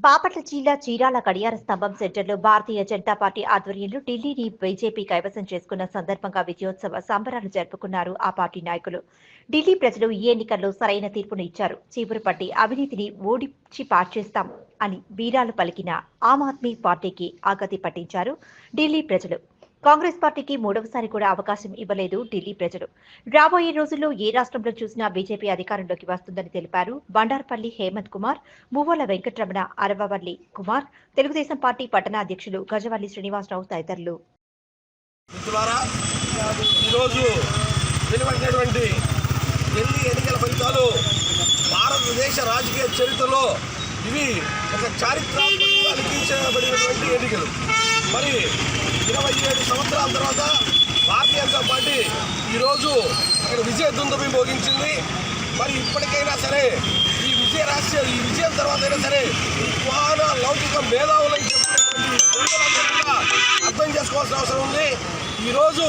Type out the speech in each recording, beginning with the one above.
బాపట్ల జిల్లా చీరాల గడియార స్తంభం సెంటర్లో భారతీయ జనతా పార్టీ ఆధ్వర్యంలో ఢిల్లీని బీజేపీ కైవసం చేసుకున్న సందర్భంగా విజయోత్సవ సంబరాలు జరుపుకున్నారు ఆ పార్టీ నాయకులు. ఢిల్లీ ప్రజలు ఈ ఎన్నికల్లో సరైన తీర్పును ఇచ్చారు. చీపురుపట్టి అవినీతిని ఓడించి పార్చేస్తాం అని వీరాలు పలికిన ఆమ్ ఆద్మీ పార్టీకి ఆగతి పట్టించారు ఢిల్లీ ప్రజలు. కాంగ్రెస్ పార్టీకి మూడవసారి కూడా అవకాశం ఇవ్వలేదు ఢిల్లీ ప్రజలు. రాబోయే రోజుల్లో ఏ రాష్ట్రంలో చూసినా బీజేపీ అధికారంలోకి వస్తుందని తెలిపారు బండార్పల్లి హేమంత్ కుమార్, మువ్వల వెంకటరమణ, అరవవల్లి కుమార్, తెలుగుదేశం పార్టీ పట్టణ అధ్యక్షులు గజవల్లి శ్రీనివాసరావు తదితరులు. ఎన్నికల ఫలితాలు భారతదేశ రాజకీయ చరిత్రలో ఇవి ఒక చారిత్రాత్మకంగా లిఖించబడినటువంటి ఎన్నికలు. మరి 27 సంవత్సరాల తర్వాత భారతీయ జనతా పార్టీ ఈరోజు అక్కడ విజయ దుందుభి మోగించింది. మరి ఇప్పటికైనా సరే ఈ విజయం తర్వాత అయినా సరే వాన లౌకిక మేధావులని చెప్పినటువంటి అర్థం చేసుకోవాల్సిన అవసరం ఉంది. ఈరోజు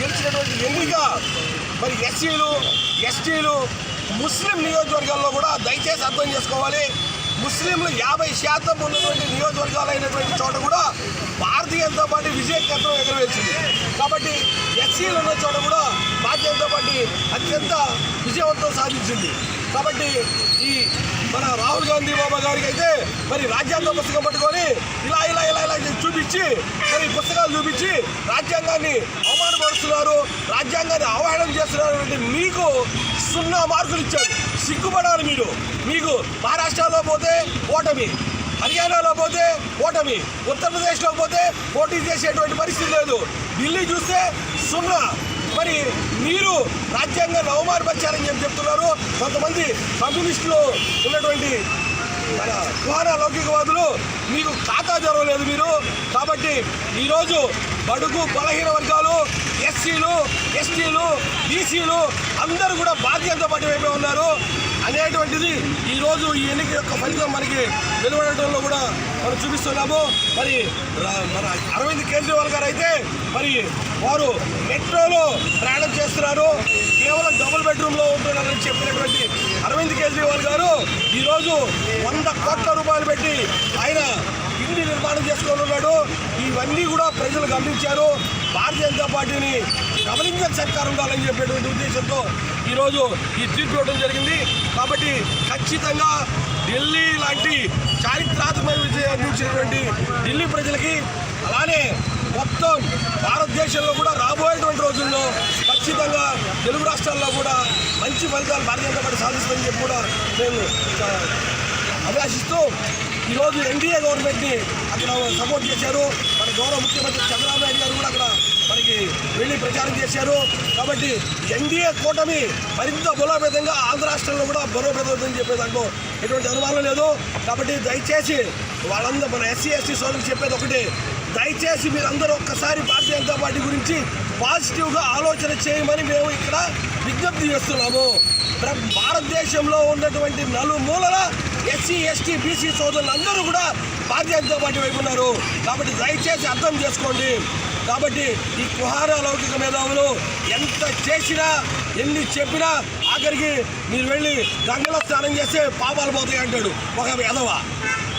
గెలిచినటువంటి ఎన్నిక మరి ఎస్సీలు, ఎస్టీలు, ముస్లిం నియోజకవర్గాల్లో కూడా దయచేసి అర్థం చేసుకోవాలి. ముస్లింలు 50% ఉన్నటువంటి నియోజకవర్గాలు అయినటువంటి చోట కూడా భారతీయ జనతా పార్టీ విజయకేతనం ఎగరవేసింది. కాబట్టి ఎస్సీలు ఉన్న చోట కూడా భారతీయ జనతా పార్టీ అత్యంత విజయవంతం సాధించింది. కాబట్టి ఈ మన రాహుల్ గాంధీ బాబా గారికి అయితే మరి రాజ్యాంగ పుస్తకం పట్టుకొని ఇలా ఇలా ఇలా ఇలా చూపించి మరి పుస్తకాలు చూపించి రాజ్యాంగాన్ని అవమానపరుస్తున్నారు, రాజ్యాంగాన్ని అవహేళన చేస్తున్నారు. మీకు 0 మార్కులు ఇచ్చారు. సిగ్గుపడాలి మీరు. మీకు మహారాష్ట్రలో పోతే ఓటమి, హర్యానాలో పోతే ఓటమి, ఉత్తరప్రదేశ్లో పోతే పోటీ చేసేటువంటి పరిస్థితి లేదు. ఢిల్లీ చూస్తే 0. మరి మీరు రాజ్యాంగాన్ని అవమానపరిచారని చెప్తున్నారు. కొంతమంది కమ్యూనిస్టులు ఉన్నటువంటి మన కుహానా లౌకికవాదులు మీకు ఖాతా జరగలేదు మీరు. కాబట్టి ఈరోజు బడుగు బలహీన వర్గాలు, ఎస్సీలు, ఎస్టీలు, బీసీలు అందరూ కూడా భారతీయ జనతా పార్టీ వైపే ఉన్నారు అనేటువంటిది ఈరోజు ఈ ఎన్నిక యొక్క ఫలితం మనకి వెలువడటంలో కూడా మనం చూపిస్తున్నాము. మరి మన అరవింద్ కేజ్రీవాల్ గారు అయితే మరి వారు మెట్రోలో ప్రయాణం చేస్తున్నారు. కేవలం డబుల్ బెడ్రూమ్లో ఉంటున్నారని చెప్పినటువంటి అరవింద్ కేజ్రీవాల్ గారు ఈరోజు 100 కోట్ల రూపాయలు పెట్టి ఆయన ఇంటి నిర్మాణం చేసుకొని ఉన్నాడు. ఇవన్నీ కూడా ప్రజలు గమనించారు. భారతీయ జనతా పార్టీని గమనించిన సర్కారు ఉండాలని చెప్పేటువంటి ఉద్దేశంతో ఈరోజు ఈ తీర్పు ఇవ్వడం జరిగింది. కాబట్టి ఖచ్చితంగా ఢిల్లీ లాంటి చారిత్రాత్మక విజయం అందించినటువంటి ఢిల్లీ ప్రజలకి, అలానే మొత్తం భారతదేశంలో కూడా రాబోయేటువంటి రోజుల్లో ఖచ్చితంగా తెలుగు రాష్ట్రాల్లో కూడా మంచి ఫలితాలు భారతీయ జనతా పార్టీ సాధిస్తుందని చెప్పి కూడా నేను అభిలాషిస్తూ ఈరోజు ఎన్డీఏ గవర్నమెంట్ని అక్కడ సపోర్ట్ చేశారు. మన గౌరవ ముఖ్యమంత్రి చంద్రబాబు నాయుడు గారు కూడా అక్కడ మనకి వెళ్ళి ప్రచారం చేశారు. కాబట్టి ఎన్డీఏ కూటమి మరింత బలోపేతంగా ఆంధ్ర రాష్ట్రంలో కూడా బలోపేతమవుతుందని చెప్పే దాంట్లో ఎటువంటి అనుమానం లేదు. కాబట్టి దయచేసి వాళ్ళందరూ మన ఎస్సీ ఎస్టీ సోదరులకు చెప్పేది ఒకటి, దయచేసి మీరందరూ ఒక్కసారి భారతీయ జనతా పార్టీ గురించి పాజిటివ్గా ఆలోచన చేయమని మేము ఇక్కడ విజ్ఞప్తి చేస్తున్నాము. భారతదేశంలో ఉన్నటువంటి నలుమూలల ఎస్సీ ఎస్టీ బీసీ సోదరులందరూ కూడా భారతీయ జనతా పార్టీ వైపు ఉన్నారు. కాబట్టి దయచేసి అర్థం చేసుకోండి. కాబట్టి ఈ కుహానా లౌకిక మేధావులు ఎంత చేసినా ఎన్ని చెప్పినా ఆఖరికి మీరు వెళ్ళి గంగలో స్నానం చేస్తే పాపాలు పోతాయి అంటాడు ఒక ఎదవ.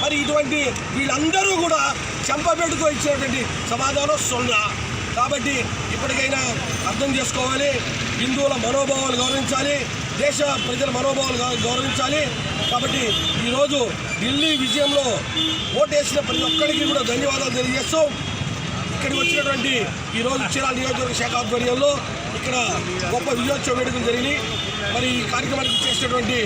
మరి ఇటువంటి వీళ్ళందరూ కూడా చెంపబెట్టుతో ఇచ్చినటువంటి సమాధానం 0. కాబట్టి ఇప్పటికైనా అర్థం చేసుకోవాలి. హిందువుల మనోభావాలు గౌరవించాలి, దేశ ప్రజల మనోభావాలు గౌరవించాలి. కాబట్టి ఈరోజు ఢిల్లీ విజయంలో ఓటేసిన ప్రతి ఒక్కరికి కూడా ధన్యవాదాలు తెలియజేస్తూ ఇక్కడికి వచ్చినటువంటి ఈరోజు చీరాల నియోజకవర్గ శాఖ ఆధ్వర్యంలో ఇక్కడ గొప్ప విజయోత్సవ వేడుకలు జరిగినాయి. మరి ఈ కార్యక్రమానికి చేసినటువంటి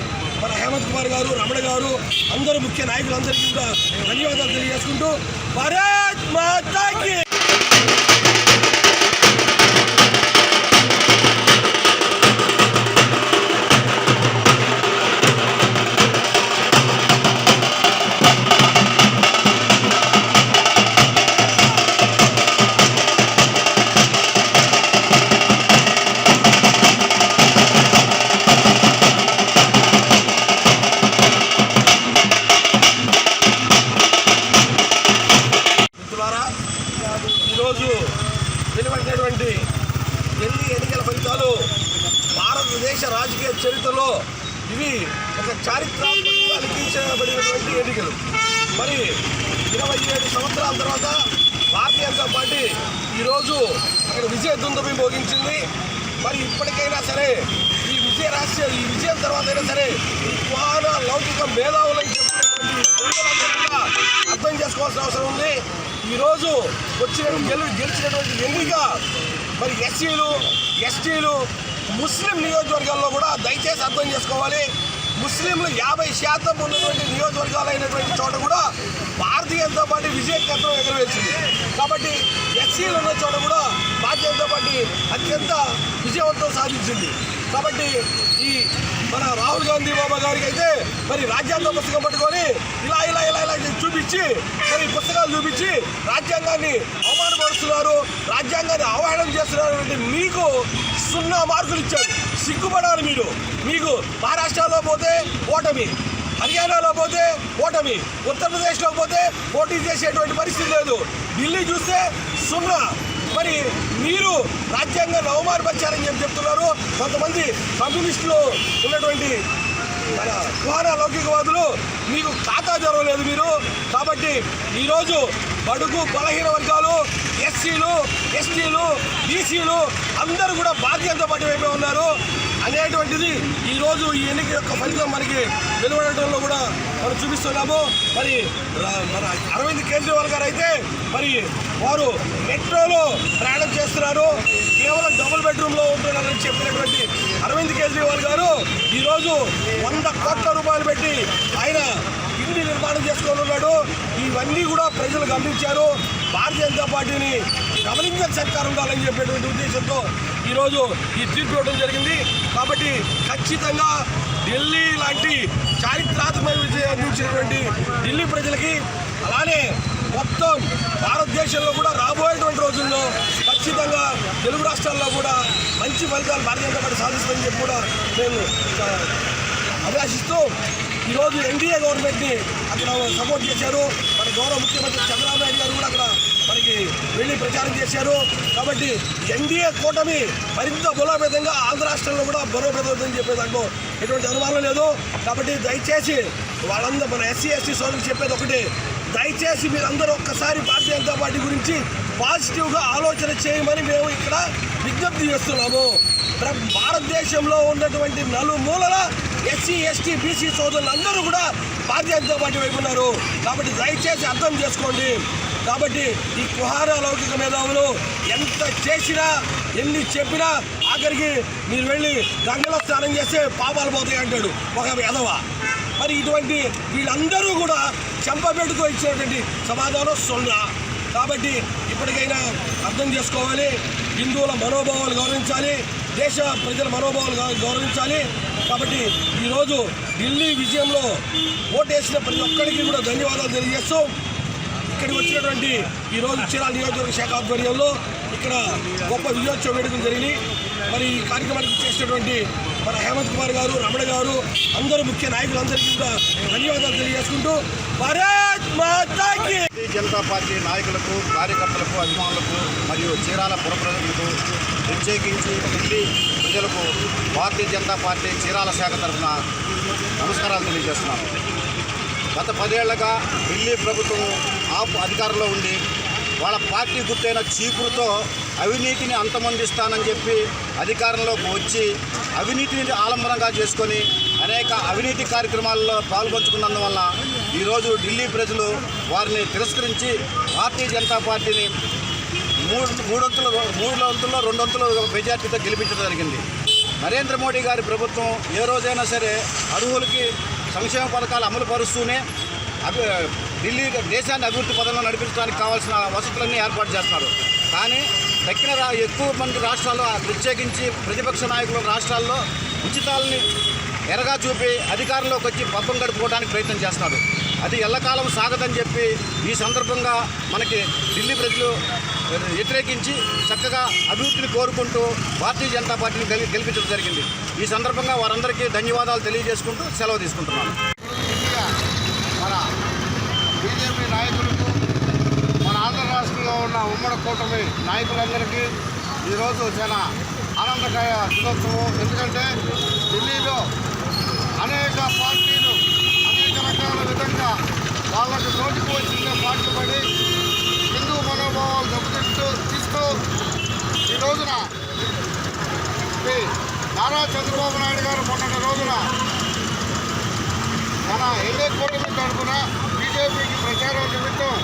మన హేమంత్ కుమార్ గారు, రమణ గారు, అందరూ ముఖ్య నాయకులందరికీ కూడా ధన్యవాదాలు తెలియజేసుకుంటూ భారత్ మాతా కీ ఎన్నికలు. మరి 27 సంవత్సరాల తర్వాత భారతీయ జనతా పార్టీ ఈరోజు అక్కడ విజయ దుందుభి మోగించింది. మరి ఇప్పటికైనా సరే ఈ విజయం తర్వాత అయినా సరే కుహాన లౌకిక మేధావులని చెప్పినటువంటి ప్రజలందరూ కూడా అర్థం చేసుకోవాల్సిన అవసరం ఉంది. ఈరోజు గెలిచినటువంటి ఎన్నిక మరి ఎస్సీలు, ఎస్టీలు, ముస్లిం నియోజకవర్గాల్లో కూడా దయచేసి అర్థం చేసుకోవాలి. ముస్లింలు 50% ఉన్నటువంటి నియోజకవర్గాలైనటువంటి చోట కూడా భారతీయ జనతా పార్టీ విజయకేతనం ఎగరవేసింది. కాబట్టి ఎస్సీలు ఉన్న చోట కూడా భారతీయ జనతా పార్టీ అత్యంత విజయవంతం సాధించింది. కాబట్టి ఈ మన రాహుల్ గాంధీ బాబా గారికి అయితే మరి రాజ్యాంగ పుస్తకం పట్టుకొని ఇలా ఇలా ఇలా ఇలా చూపించి మరి పుస్తకాలు చూపించి రాజ్యాంగాన్ని అవమానపరుస్తున్నారు, రాజ్యాంగాన్ని అవహేళన చేస్తున్నారు. మీకు 0 మార్కులు ఇచ్చారు. సిగ్గుపడాలి మీరు. మీకు మహారాష్ట్రలో పోతే ఓటమి, హర్యానాలో పోతే ఓటమి, ఉత్తరప్రదేశ్లో పోతే పోటీ చేసేటువంటి పరిస్థితి లేదు. ఢిల్లీ చూస్తే 0. మరి మీరు రాజ్యాంగాన్ని అవమానపరిచారని చెప్తున్నారు. కొంతమంది కమ్యూనిస్టులు ఉన్నటువంటి మన కుహాన లౌకికవాదులు మీకు ఖాతా తెరవలేదు మీరు. కాబట్టి ఈరోజు బడుగు బలహీన వర్గాలు, ఎస్సీలు, ఎస్టీలు, బీసీలు అందరూ కూడా భారతీయ జనతా పార్టీ వైపే ఉన్నారు అనేటువంటిది ఈరోజు ఈ ఎన్నిక యొక్క ఫలితం మనకి వెలువడటంలో కూడా మనం చూపిస్తున్నాము. మరి మన అరవింద్ కేజ్రీవాల్ గారు అయితే మరి వారు మెట్రోలో ప్రయాణం చేస్తున్నారు, కేవలం డబుల్ బెడ్రూమ్లో ఉంటున్నారని చెప్పినటువంటి అరవింద్ కేజ్రీవాల్ గారు ఈరోజు 100 కోట్ల రూపాయలు పెట్టి ఆయన ఇంటి నిర్మాణం చేసుకొని ఉన్నాడు. ఇవన్నీ కూడా ప్రజలు గమనించారు. భారతీయ జనతా పార్టీని గమనించని సర్కారు ఉండాలని చెప్పేటువంటి ఉద్దేశంతో ఈరోజు ఈ తీర్పు ఇవ్వడం జరిగింది. కాబట్టి ఖచ్చితంగా ఢిల్లీ లాంటి చారిత్రాత్మక విజయం అందించినటువంటి ఢిల్లీ ప్రజలకి, అలానే మొత్తం భారతదేశంలో కూడా రాబోయేటువంటి రోజుల్లో ఖచ్చితంగా తెలుగు రాష్ట్రాల్లో కూడా మంచి ఫలితాలు భారతీయ జనతా పార్టీ సాధిస్తుందని చెప్పి కూడా నేను అభిలాషిస్తూ ఈరోజు ఎన్డీఏ గవర్నమెంట్ని అక్కడ సపోర్ట్ చేశారు. మన గౌరవ ముఖ్యమంత్రి చంద్రబాబు నాయుడు గారు కూడా అక్కడ మనకి వెళ్ళి ప్రచారం చేశారు. కాబట్టి ఎన్డీఏ కూటమి మరింత బలోపేతంగా ఆంధ్ర రాష్ట్రంలో కూడా బలోపేతం చెప్పే దాంట్లో ఎటువంటి అనుమానం లేదు. కాబట్టి దయచేసి వాళ్ళందరూ మన ఎస్సీ ఎస్టీ సోదరులకు చెప్పేది ఒకటి, దయచేసి మీరందరూ ఒక్కసారి భారతీయ జనతా పార్టీ గురించి పాజిటివ్గా ఆలోచన చేయమని మేము ఇక్కడ విజ్ఞప్తి చేస్తున్నాము. భారతదేశంలో ఉన్నటువంటి నలుమూలల ఎస్సీ ఎస్టీ బీసీ సోదరులందరూ కూడా భారతీయ జనతా పార్టీ వైపు ఉన్నారు. కాబట్టి దయచేసి అర్థం చేసుకోండి. కాబట్టి ఈ కుహాన లౌకిక మేధావులు ఎంత చేసినా ఎన్ని చెప్పినా ఆఖరికి మీరు వెళ్ళి గంగలో స్నానం చేస్తే పాపాలు పోతాయి అంటాడు ఒక ఎదవ. మరి ఇటువంటి వీళ్ళందరూ కూడా చెంపబెట్టుకు ఇచ్చినటువంటి సమాధానం 0. కాబట్టి ఇప్పటికైనా అర్థం చేసుకోవాలి. హిందువుల మనోభావాలు గౌరవించాలి, దేశ ప్రజల మనోభావాలు గౌరవించాలి. కాబట్టి ఈరోజు ఢిల్లీ విజయంలో ఓటేసిన ప్రతి ఒక్కరికి కూడా ధన్యవాదాలు తెలియజేస్తూ ఇక్కడికి వచ్చినటువంటి ఈరోజు చీరాల నియోజకవర్గ శాఖ ఆధ్వర్యంలో ఇక్కడ గొప్ప విజయోత్సవ వేడుకలు జరిగినాయి. మరి ఈ కార్యక్రమానికి చేసినటువంటి మన హేమంత్ కుమార్ గారు, రమణ గారు, అందరూ ముఖ్య నాయకులందరికీ కూడా ధన్యవాదాలు తెలియజేసుకుంటూ భారత్ మాతాకి. భారతీయ జనతా పార్టీ నాయకులకు, కార్యకర్తలకు, అభిమానులకు మరియు చీరాల పుర ప్రజలకు, ప్రత్యేకించి ఢిల్లీ ప్రజలకు భారతీయ జనతా పార్టీ చీరాల శాఖ తరఫున నమస్కారాలు తెలియజేస్తున్నాను. గత 10 ఏళ్లుగా ఢిల్లీ ప్రభుత్వం అధికారంలో ఉండి వాళ్ళ పార్టీ గుర్తైన చీపురుతో అవినీతిని అంతమొందిస్తానని చెప్పి అధికారంలోకి వచ్చి అవినీతిని ఆలంబనంగా చేసుకొని అనేక అవినీతి కార్యక్రమాల్లో పాల్పంచుకున్నందువల్ల ఈరోజు ఢిల్లీ ప్రజలు వారిని తిరస్కరించి భారతీయ జనతా పార్టీని మూడొంతుల్లో 2 మెజార్టీతో గెలిపించడం జరిగింది. నరేంద్ర మోడీ గారి ప్రభుత్వం ఏ రోజైనా సరే అర్హులకి సంక్షేమ పథకాలు అమలు పరుస్తూనే ఢిల్లీ దేశాన్ని అభివృద్ధి పదంలో నడిపించడానికి కావాల్సిన వసతులన్నీ ఏర్పాటు చేస్తున్నారు. కానీ ఎక్కువ మంది రాష్ట్రాల్లో, ప్రత్యేకించి ప్రతిపక్ష నాయకుల రాష్ట్రాల్లో ఉచితాలని ఎరగా చూపి అధికారంలోకి వచ్చి పబ్బం గడుపుకోవడానికి ప్రయత్నం చేస్తున్నారు. అది ఎల్లకాలం సాగదని చెప్పి ఈ సందర్భంగా మనకి ఢిల్లీ ప్రజలు వ్యతిరేకించి చక్కగా అభివృద్ధిని కోరుకుంటూ భారతీయ జనతా పార్టీని గెలిపించడం జరిగింది. ఈ సందర్భంగా వారందరికీ ధన్యవాదాలు తెలియజేసుకుంటూ సెలవు తీసుకుంటున్నాను. మన బీజేపీ నాయకులకు, మన ఆంధ్ర రాష్ట్రంలో ఉన్న ఉమ్మడి కూటమి నాయకులందరికీ ఈరోజు చాలా ఆనందకర దినోత్సవం. ఎందుకంటే ఢిల్లీలో అనేక పార్టీలు అనేక రకాల విధంగా రోజున శ్రీ నారా చంద్రబాబు నాయుడు గారు మొన్నటి రోజున మన ఎన్ఏ కూటమి తరఫున బీజేపీకి ప్రచారం నిమిత్తం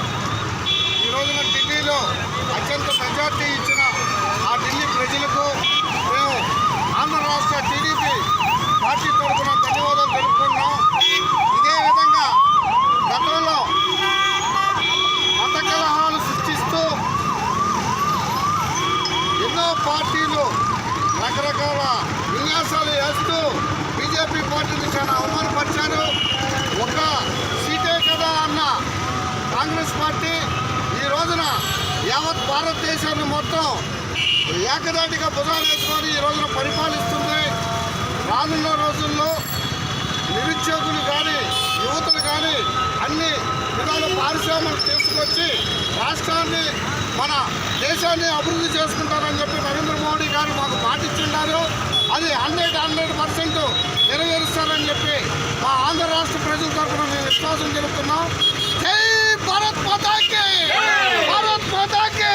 ఈ రోజున ఢిల్లీలో అత్యంత మెజార్టీ ఇచ్చిన ఆ ఢిల్లీ ప్రజలకు మేము ఆంధ్ర రాష్ట్ర టీడీపీ పార్టీ తరఫున ధన్యవాదాలు తెలుపుకుంటున్నాం. ఇదే విధంగా గతంలో మత కలహాలు సృష్టిస్తూ ఎన్నో పార్టీలు రకరకాల విన్యాసాలు వేస్తూ బీజేపీ పార్టీని చాలా అవమానపరిచారు. ఒక సీటే కదా అన్న కాంగ్రెస్ పార్టీ ఈ రోజున యావత్ భారతదేశాన్ని మొత్తం ఏకదాటిగా భుజాలు వేసుకొని ఈ రోజున పరిపాలిస్తుంది. రానున్న రోజుల్లో నిరుద్యోగులు కానీ యువతలు కానీ అన్ని విధాల పారిశ్రామికలు తీసుకొచ్చి రాష్ట్రాన్ని మన దేశాన్ని అభివృద్ధి చేసుకుంటారని చెప్పి నరేంద్ర మోడీ గారు మాకు మాటిచ్చున్నారు. అది 100% నెరవేరుస్తారని చెప్పి మా ఆంధ్ర రాష్ట్ర ప్రజల తరఫున మేము విశ్వాసం తెలుపుతున్నాం. జై భారత్ మాతాకి, భారత్ మాతాకి.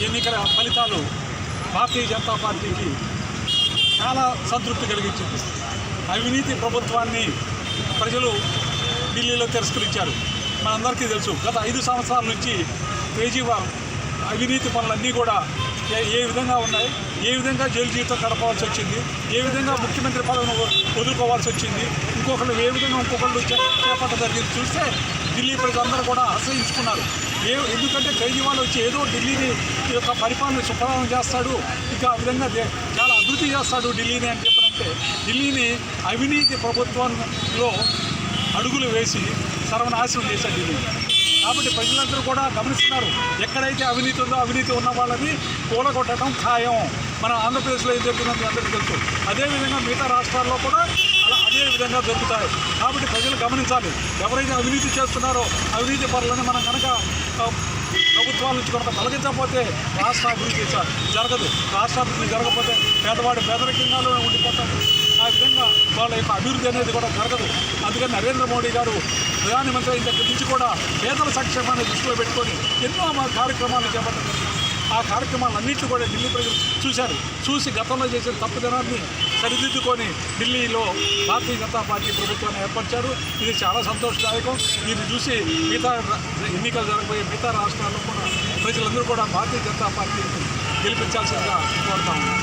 ఎన్నికల ఫలితాలు భారతీయ జనతా పార్టీకి చాలా సంతృప్తి కలిగించింది. అవినీతి ప్రభుత్వాన్ని ప్రజలు ఢిల్లీలో తిరస్కరించారు. మనందరికీ తెలుసు, గత 5 సంవత్సరాల నుంచి కేజ్రీవాల్ అవినీతి పనులన్నీ కూడా ఏ విధంగా ఉన్నాయి, ఏ విధంగా జైలు జీవితం గడపవలసి వచ్చింది, ఏ విధంగా ముఖ్యమంత్రి పదవిని వదులుకోవాల్సి వచ్చింది, ఇంకొకళ్ళు ఏ విధంగా ఇంకొకళ్ళు చేపట్టదరిగింది చూస్తే ఢిల్లీ ప్రజలందరూ కూడా ఆశ్రయించుకున్నారు. ఎందుకంటే కేజ్రీవాల్ వచ్చి ఏదో ఢిల్లీని యొక్క పరిపాలన సుప్రభావం చేస్తాడు, ఇంకా ఆ విధంగా చాలా అభివృద్ధి చేస్తాడు ఢిల్లీని అని చెప్పనంటే ఢిల్లీని అవినీతి ప్రభుత్వంలో అడుగులు వేసి సర్వనాశనం చేశాడు ఢిల్లీ. కాబట్టి ప్రజలందరూ కూడా గమనిస్తున్నారు, ఎక్కడైతే అవినీతి ఉందో అవినీతి ఉన్న వాళ్ళని కూలగొట్టడం ఖాయం. మన ఆంధ్రప్రదేశ్లో ఏం జరుగుతుందో అందరికీ తెలుసు. అదేవిధంగా మిగతా రాష్ట్రాల్లో కూడా అదే విధంగా జరుగుతాయి. కాబట్టి ప్రజలు గమనించాలి, ఎవరైతే అవినీతి చేస్తున్నారో అవినీతి పనులను మనం కనుక ప్రభుత్వాల నుంచి కనుక తొలగించకపోతే రాష్ట్ర అభివృద్ధి జరగదు. రాష్ట్ర అభివృద్ధి జరగకపోతే పేదవాడు పేదరికంగానే ఉండిపోతాడు. ఆ విధంగా వాళ్ళ యొక్క అభివృద్ధి అనేది కూడా జరగదు. అందుకని నరేంద్ర మోడీ గారు ప్రధానమంత్రి అయిన దగ్గర నుంచి కూడా పేదల సంక్షేమాన్ని దృష్టిలో పెట్టుకొని ఎన్నో కార్యక్రమాలు చేపట్టారు. ఆ కార్యక్రమాలన్నింటినీ కూడా ఢిల్లీ ప్రజలు చూశారు. చూసి గతంలో చేసిన తప్పుదనాన్ని సరిదిద్దుకొని ఢిల్లీలో భారతీయ జనతా పార్టీ ప్రభుత్వాన్ని ఏర్పరిచారు. ఇది చాలా సంతోషదాయకం. దీన్ని చూసి మిగతా ఎన్నికలు జరగబోయే మిగతా రాష్ట్రాల్లో కూడా ప్రజలందరూ కూడా భారతీయ జనతా పార్టీని గెలిపించాల్సిందిగా కోరుతా ఉన్నాం.